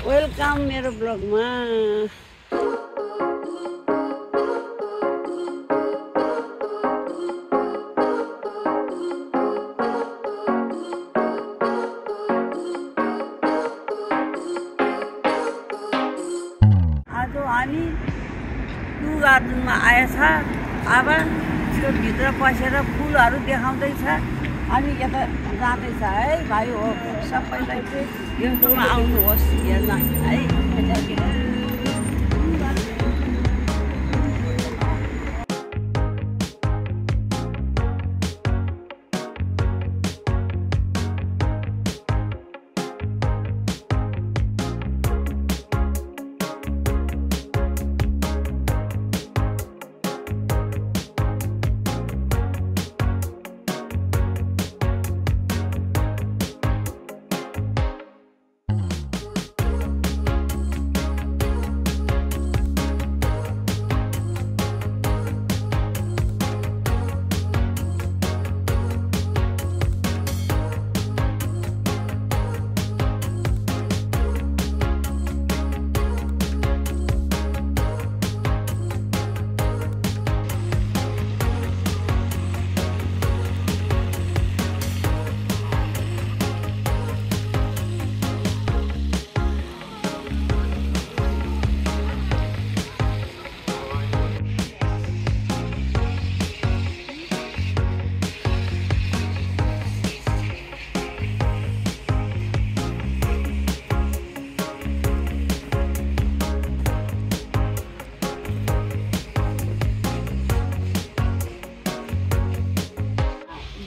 Welcome मेरो ब्लगमा। आज हामी टु गार्डनमा आएछ। अब त्यो भित्र पसेर फुलहरू देखाउँदैछ। हामी यता जाँदैछ है भाइ हो। सबैलाई चाहिँ यो ठाउँमा आउनुहोस् हेर्न है।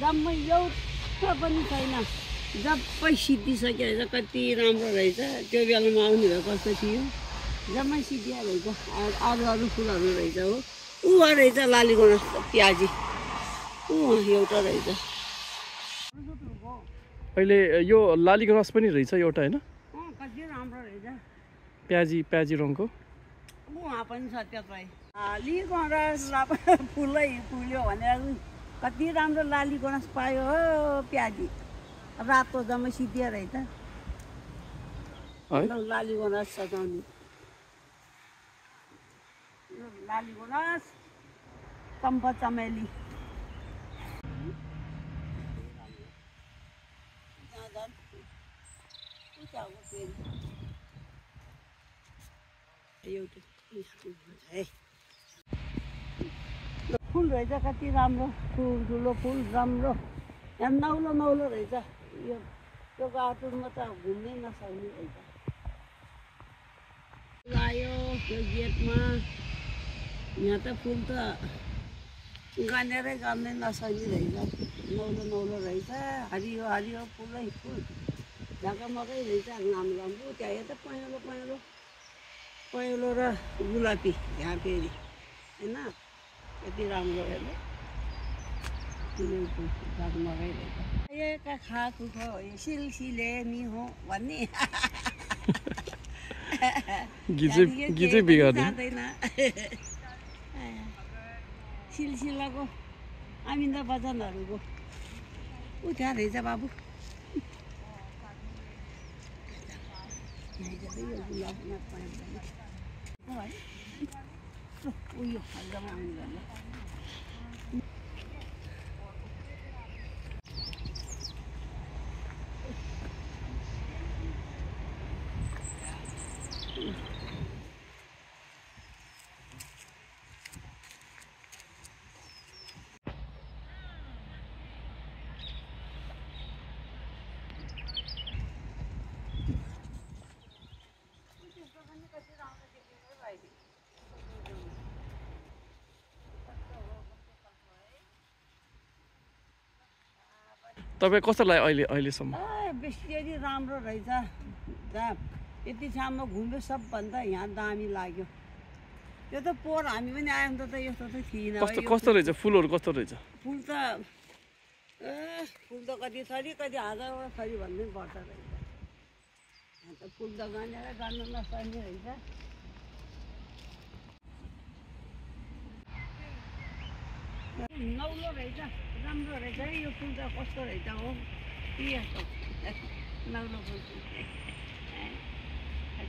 जम्मै एउटा पनि छैन। जबै सिद्धिसक्यो रहेछ। कति राम्रो रहेछ। त्यो बेलामा आउनु भयो कस्तो थियो। जम्मै सिद्धिया रहेछ। अरू फुलहरू रहेछ हो। ऊ रहेछ लालीगुँडा प्याजी। ऊ एउटा रहेछ। अहिले यो लालीगुँडा पनि रहेछ एउटा होइन। कति राम्रो रहेछ। प्याजी रङको उहाँ पनि छ त्यतै। लालीगुँडा फुल्यो भनेर कति राम्रो लालीगुँडा पायो हो प्याजी। रातो जम्मै सिद्धिया रहेछ। लालीगुँडा सजाउने लालीगुँडा चम्पा चमेली। फुल रहेछ कति राम्रो। ठुलो फुल राम्रो। यहाँ नौलो रहेछ। यो गार्डनमा त घुम्नै नसक्ने रहेछ। आयो त्यो गेटमा। यहाँ त फुल त गानेरै गर्नै नसक्ने रहेछ। नौलो रहेछ। हरियो फुलै फुल झकमकै रहेछ। राम्रो त्यहाँ यता पहेँलो र गुलाबी यहाँ फेरि होइन। यति राम्रो हेर्नु झकमकै रहेछ। एका खाएको सिलसिले नि हो भन्ने गीतै बिगार्दैन। सिलसिलाको अमिताभ बच्चनहरूको ऊ त्यहाँ रहेछ बाबु। उयो हल्दामा आउनु। तपाईँ कस्तो लाग्यो अहिलेसम्म? बेसी राम्रो रहेछ। यतिसम्म घुम्यो सबभन्दा यहाँ दामी लाग्यो। त्यो त पोहोर हामी पनि आयौँ त यस्तो त थिएन। कस्तो रहेछ फुलहरू? कस्तो रहेछ फुल त? फुल त कति थरी कति हजार थरी भन्दै पर्छ रहेछ। यहाँ त फुल त गनेर गर्न नसक्ने रहेछ। नौलो रहेछ। राम्रो रहेछ है यो फुल त। कस्तो रहेछ हो? के यस्तो नौलो फुल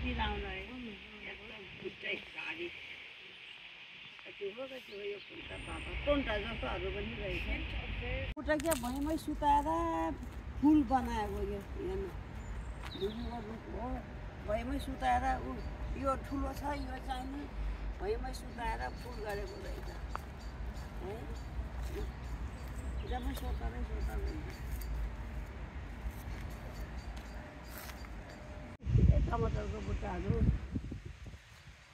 कति राम्रो एकदम फुट्टै घारी कति हो यो फुल्टा बाबा टोन्टा जस्तोहरू पनि रहेछ फुटा के भैँमै सुताएर फुल बनाएको यो हेर्नु धुबीको रुख हो भैँमै सुताएर यो ठुलो छ यो चाहिँ भैँमै सुताएर फुल गरेको रहेछ है जम्मै सोतारै हुन्छ टमाटरको बुट्टाहरू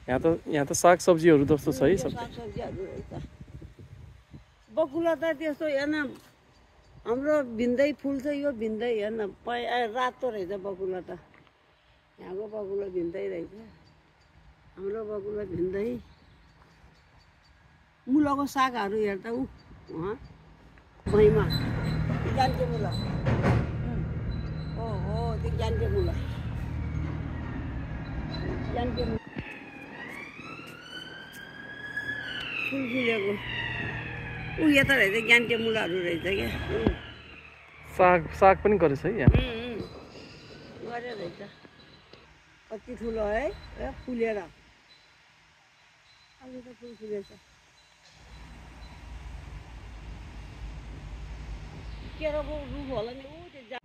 यहाँ त सागसब्जीहरू जस्तो छ है सबै सागसब्जीहरू रहेछ बकुला त त्यस्तो हेर्न हाम्रो भिन्दै फुल छ यो भिन्दै हेर्न रातो रहेछ बकुला त यहाँको बकुला भिन्दै रहेछ हाम्रो बकुला भिन्दै मुलाको सागहरू हेर्दा भैँमा ज्ञानके मुला हो त्यो ज्ञानके मुला फुल फुलेको यता रहेछ ज्ञानके मुलाहरू रहेछ क्या साग पनि गरेछ है यहाँ गरे रहेछ कति ठुलो है फुलेर अहिले त फुल फुलेछ केराको रुख होला नि त्यो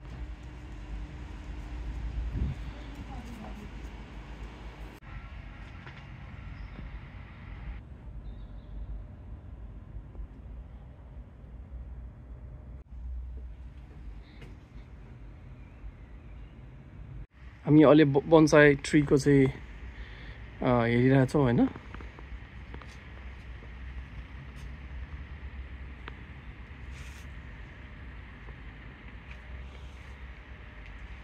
हामी अहिले बोन्साई ट्रीको चाहिँ हेरिरहेछौँ होइन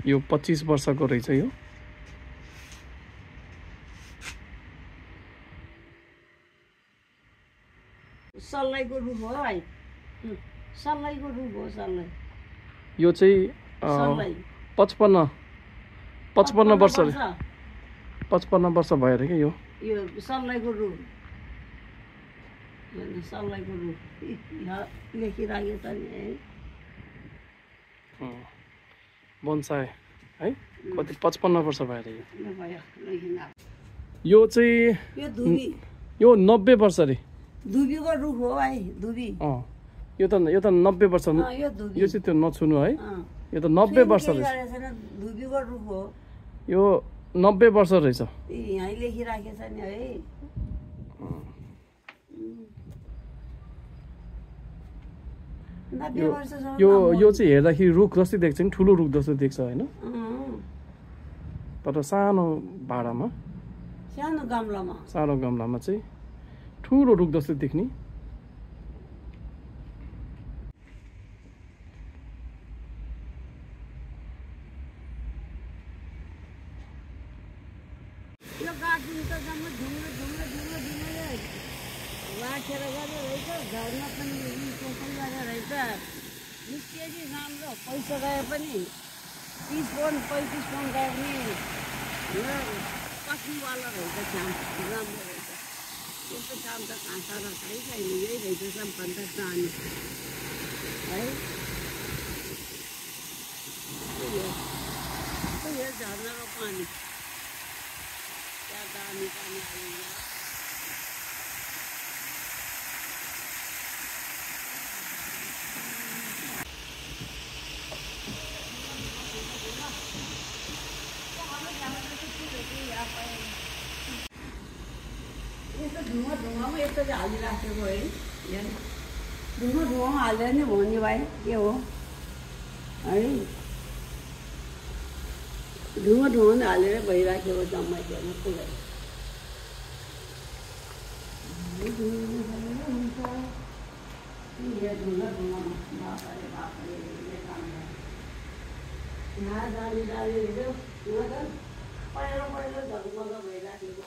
यो 25 वर्षको रहेछ यो सल्लाइको रुख हो भाइ सल्लाइको रुख हो सल्लाइ यो चाहिँ 55 वर्ष 55 वर्ष भयो अरे क्या यो सल्लाइको रुख सल्लाइको रुख लेखिराखेको छ नि है बोन्साई है कति 55 वर्ष भयो अरे यो चाहिँ यो 90 वर्ष अरे धुबीको रुख हो भाइ धुबी यो त 90 वर्ष यो चाहिँ त्यो नछुनु है यो त 90 वर्ष रहेछ धुबीको रुख हो यो 90 वर्ष रहेछ यहाँ लेखिराखेको छ नि है यो चाहिँ हेर्दाखेरि रुख जस्तै देख्छ नि ठुलो रुख जस्तो देख्छ होइन तर सानो भाँडामा सानो गमलामा चाहिँ ठुलो रुख जस्तो देख्ने यो गार्डन त जम्मै ढुङ्गा राखेर गरेर रहेछ घरमा पनि कोही गरेर रहेछ निस्किएपछि राम्रो पैसा गए पनि 30 पौन्ड 35 पौन्ड गए पनि कस्नुवाला रहेछ काम राम्रो रहेछ त्यस्तो काम त कहाँ सारा थाहै छैन यही रहेछ सबभन्दा दामी है यो झर्नाको पानी क्या दामी पानी आयो यस्तो ढुङ्गामा यस्तो चाहिँ हालिराखेको है ढुङ्गामा हालेर नि हो नि भाइ के हो है ढुङ्गा हालेर भइराखेको जम्मै हेर्नु पुरै पहिलो झलमल भइराखेको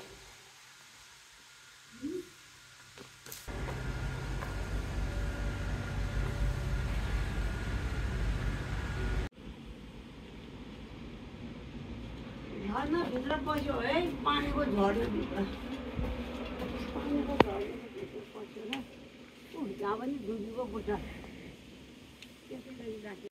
झर्नाभित्र पस्यो है पानीको झर्नाभित्र पसेर जहाँ पनि धुबीको बुट्टा त्यसै राख्यो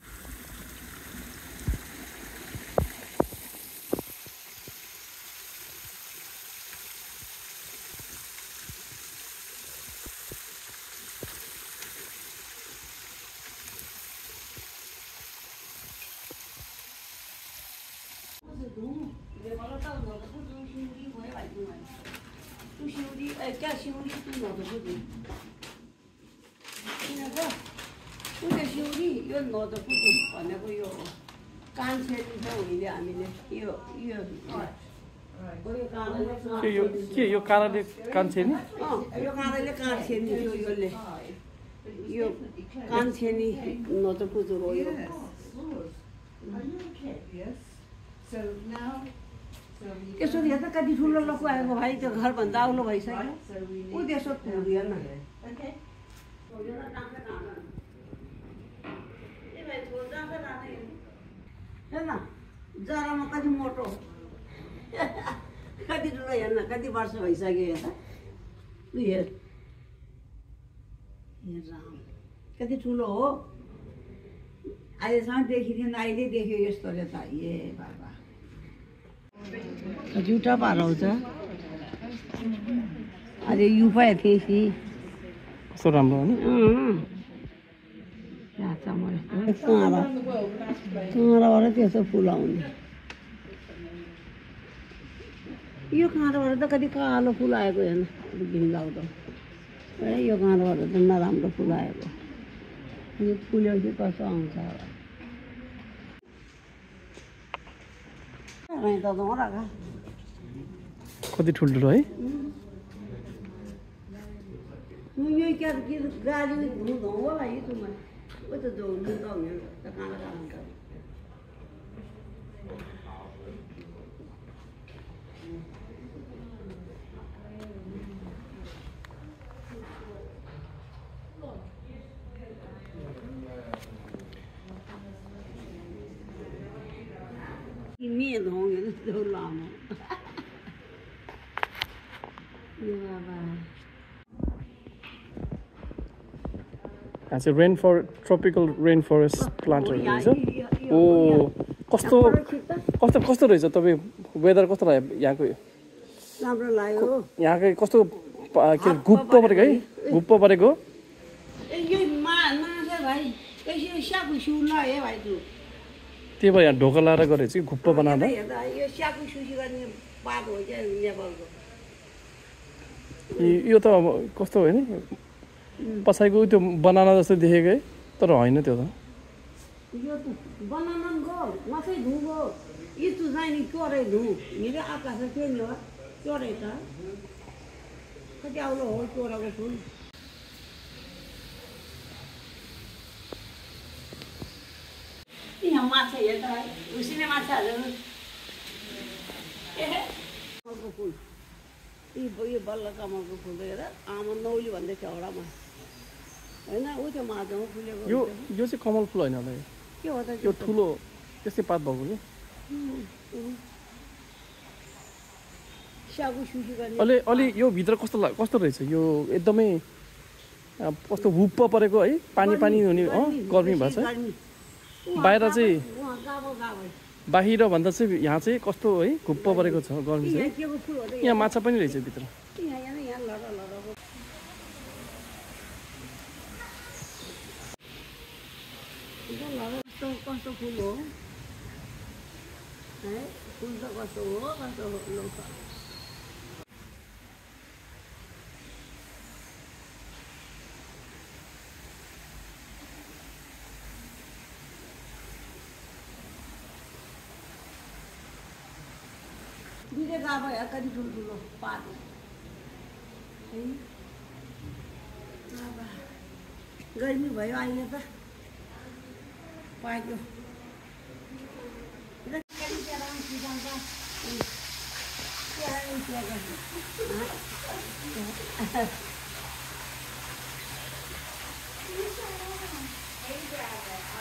यो नदपुर भनेको यो कान्छेरी छ उहिले हामीले यो काँडाले कान्छेनी यो काँडाले कान्छेनी यसले यो कान्छेनी नदपुर हो यो यसरी हेर्दा कति ठुलो लकु आएको भाइ त्यो घरभन्दा अग्लो भइसक्यो ऊ त्यसो पुग्दैन हेर्न जरामा कति मोटो कति ठुलो हेर्न कति वर्ष भइसक्यो हेर्दा हेर राम कति ठुलो हो अहिलेसम्म देखिँदैन अहिले देख्यो यस्तो रे त ए बाबा जुटा पाराउँछ अरे युफा थिएँ कस्तो राम्रो हो नि काँडाबाट त्यस्तो फुल आउने यो काँडाबाट त कति कालो फुल आएको हेर्न घिनलाग्दो ए यो काँडाबाट त नराम्रो फुल आएको यो फुलेपछि कस्तो आउँछ होला कति ठुल्ठुलो है यो क्या गाडी धुँदो होला यो तुम्हें वो तो जो धुँदो हुने त काँडा काँडा面红人都老了，有吧？ यहाँ चाहिँ ट्रोपिकल रेन फरेस्ट प्लान्टहरू रहेछ ओ कस्तो कस्तो कस्तो रहेछ तपाईँ वेदर कस्तो लाग्यो यहाँको राम्रो लाग्यो यहाँको कस्तो के गुप्प परेको है गुप्प परेको त्यही भएर यहाँ ढोका लाएर गरेको चाहिँ घुप्प बनाउँदा यो त अब कस्तो हो नि पछाडिको त्यो बनाना जस्तो देखेको है तर होइन त्यो त यो त बनाना गो मात्रै धुगो यो त जाने चोरै धु मेरो आकाश के नि हो चोरै त कति आउलो हो चोराको फुल यहाँ माछा हेर्दा उसिने माछाहरू कमलको फुल यो बल्ल कमलको फुल हेर आमा नौली भन्दै थियो एउटामा होइन ऊ त्यो माझमा फुलेको यो चाहिँ कमल फुल होइन होला के हो त यो ठुलो त्यस्तै पात भएको कि स्यागु सुसी गर्ने अलि यो भित्र कस्तो रहेछ यो एकदमै कस्तो हुप्प परेको है पानी पानी हुने गर्मी भएको छ बाहिर चाहिँ बाहिर भन्दा चाहिँ यहाँ चाहिँ कस्तो है घुप्प परेको छ गर्मी चाहिँ यहाँ माछा पनि रहेछ भित्र कस्तो फुल हो है फुल त कस्तो हो कस्तो लौका दुईवटा गाभा या कति ठुल्ठुलो पात है गर्मी भयो अहिले त पाक्यो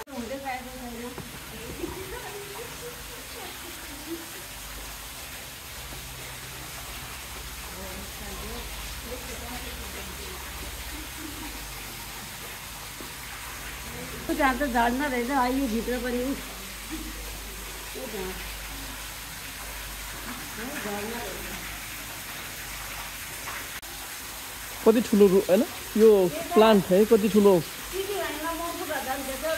हुँदै गएको छैन जहाँ त झर्ना रहेछ अहिले भित्र पनि कति ठुलो होइन यो प्लान्ट है कति ठुलो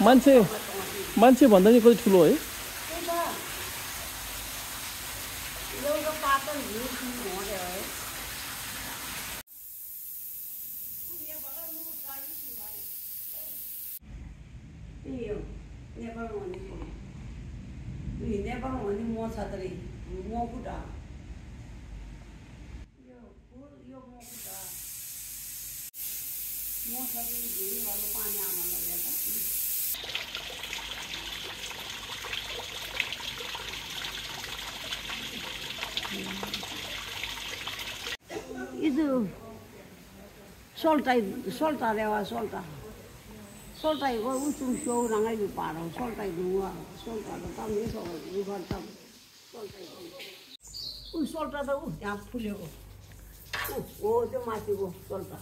मान्छे भन्दा नि कति ठुलो है एउटा पातल हिउँ हुँदै है त्यही हो नेपालमा भने म छ तरी मकुटा यो फुल यो मकुटा म छ तरी झुरीवालो पानी आमा लगेर ಇದು solta lewa solta igo utum show nanga ibu paro solta igo solta da tam ni so igo tam solta igo solta da ya phulego o त्यो माथिको solta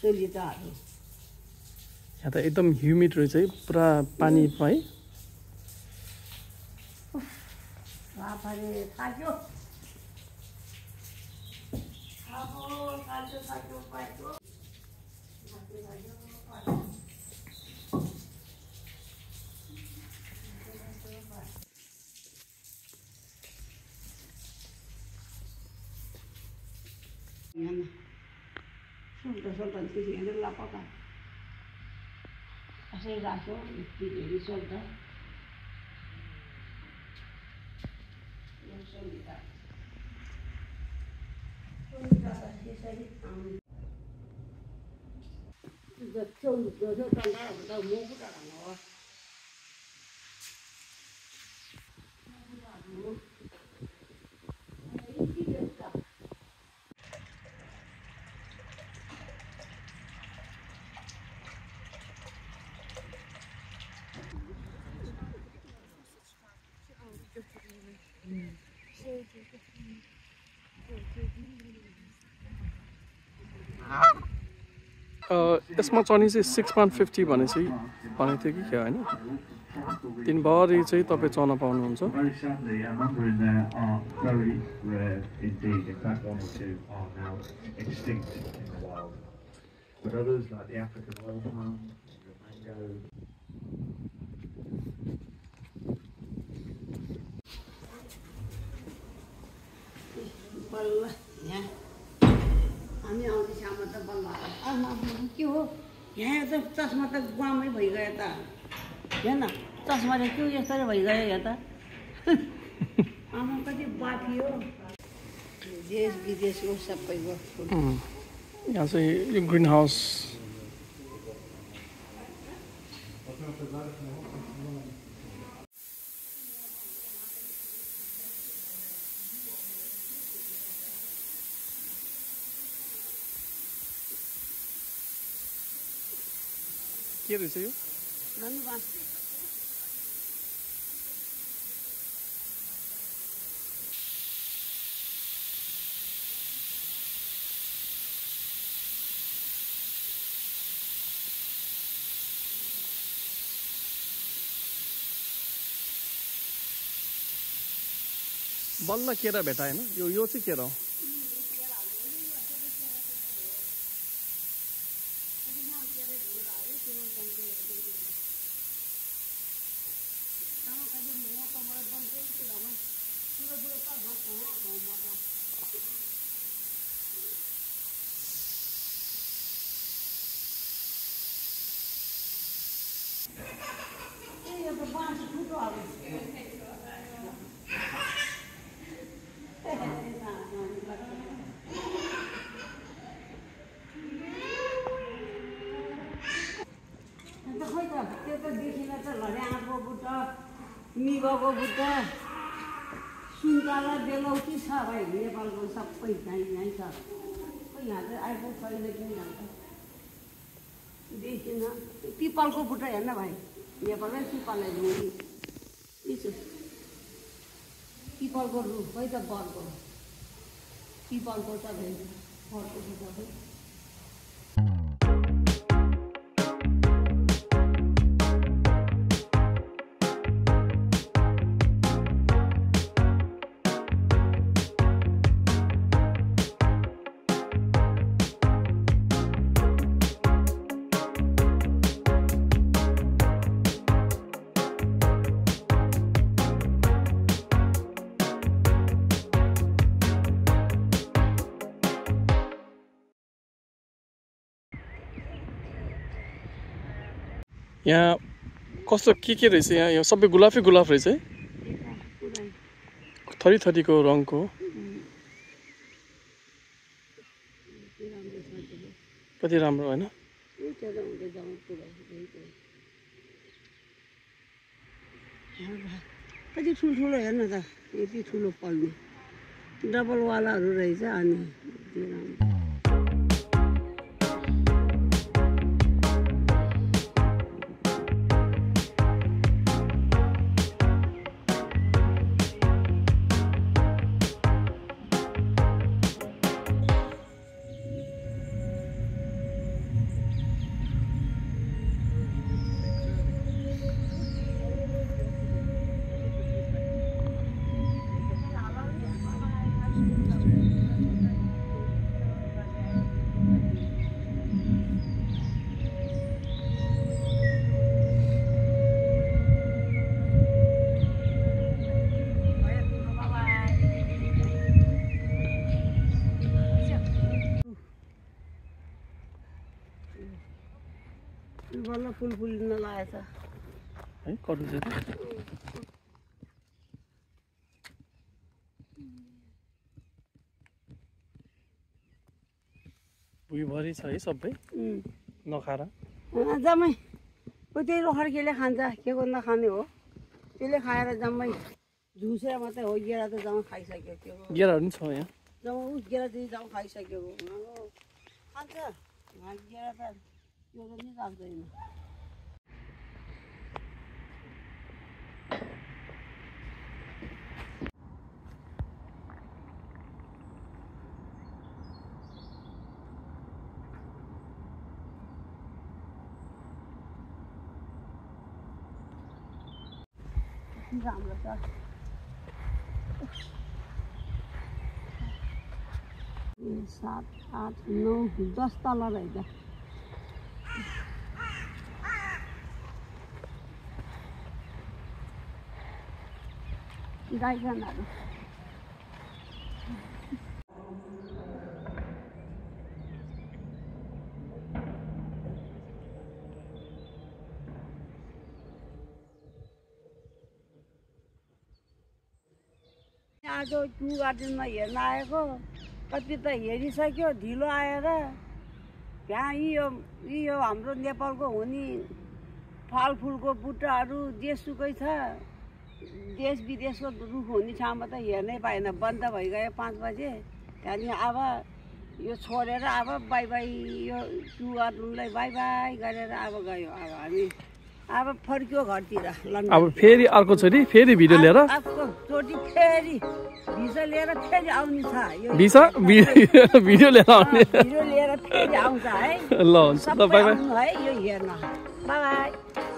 सोलिटाहरू यहाँ त एकदम ह्युमिड रहेछ है पुरा पानी है बाफाले थाक्यो थाक्यो पाइयो solta त्यसै हेरेर लापका असै राख्यो पिठेरी solta solita यसरी त्यो मोकुटा हो यसमा चढ्ने चाहिँ 650 भनेको थियो कि क्या होइन दिनभरि चाहिँ तपाईँ चढ्न पाउनुहुन्छ Very sadly, a number in there are very rare indeed. In fact, one or two are now extinct in the wild. But others, like the African wolfhound, the mango. बल्ल यहाँ हामी आउँदै सामा त बल्ल के हो यहाँ त चस्मा त गुवामै भइगयो त हेर्न चस्मा त के यसरी भइगयो यहाँ त आमा कति बाफी हो देश विदेशको सबैको यहाँ चाहिँ यो ग्रिन हाउस के रहेछ यो धन्यवाद बल्ल केरा भेटाएन यो चाहिँ केरा हो त्यो त देखिन त घड्याँको बुट्टा मिगोको बुट्टा सुन्तला बेलौटी छ भाइ नेपालको सबै यहीँ छ खोइ यहाँ चाहिँ आएको छैन किन जान्छ देखिन पिपलको बुट्टा हेर्न भाइ नेपालमै पिपललाई झुडी पिपलको रुख है त बरको पिपलको त भाइ बरको बुट्टा यहाँ कस्तो के रहेछ यहाँ सबै गुलाफै गुलाफ रहेछ है थरी थरीको रङको कति राम्रो होइन कति ठुल्ठुलो हेर्न त यति ठुलो पल्ने डबलवालाहरू रहेछ अनि बल्ल फुल फुल्न लागेछ है कटु चाहिँ भुइँभरि छ है सबै नखाएर जम्मै त्यही लोखर्केले खान्छ के को नखाने हो त्यसले खाएर जम्मै झुसेर मात्रै हो गेडा त जम्मै खाइसक्यो के हो गेडाहरू पनि छ यहाँ जम्मै उस गेडा चाहिँ जम्मै खाइसक्यो खान्छ गेडा त त्यो पनि राख्दैन राम्रो छ 7, 8, 9, 10 तल रहेछ गाईगनाहरू आज टु गार्डनमा हेर्न आएको कति त हेरिसक्यो ढिलो आएर त्यहाँ यो हाम्रो नेपालको हो नि फलफुलको बुट्टाहरू जेसुकै छ देश विदेशको रुख हुने ठाउँमा त हेर्नै पाएन बन्द भइगयो 5 बजे त्यहाँदेखि अब यो छोडेर अब बाई बाई यो टु गार्डनलाई बाई बाई गरेर अब गयो अब हामी अब फर्क्यो घरतिर अब फेरि अर्को छोरी फेरि भिडियो लिएर चोटि फेरि भिसा लिएर फेरि आउने छ यो भिडियो लिएर आउने भिडियो लिएर फेरि आउँछ है ल हुन्छ ल बाई बाई है यो हेर्न बाई बाई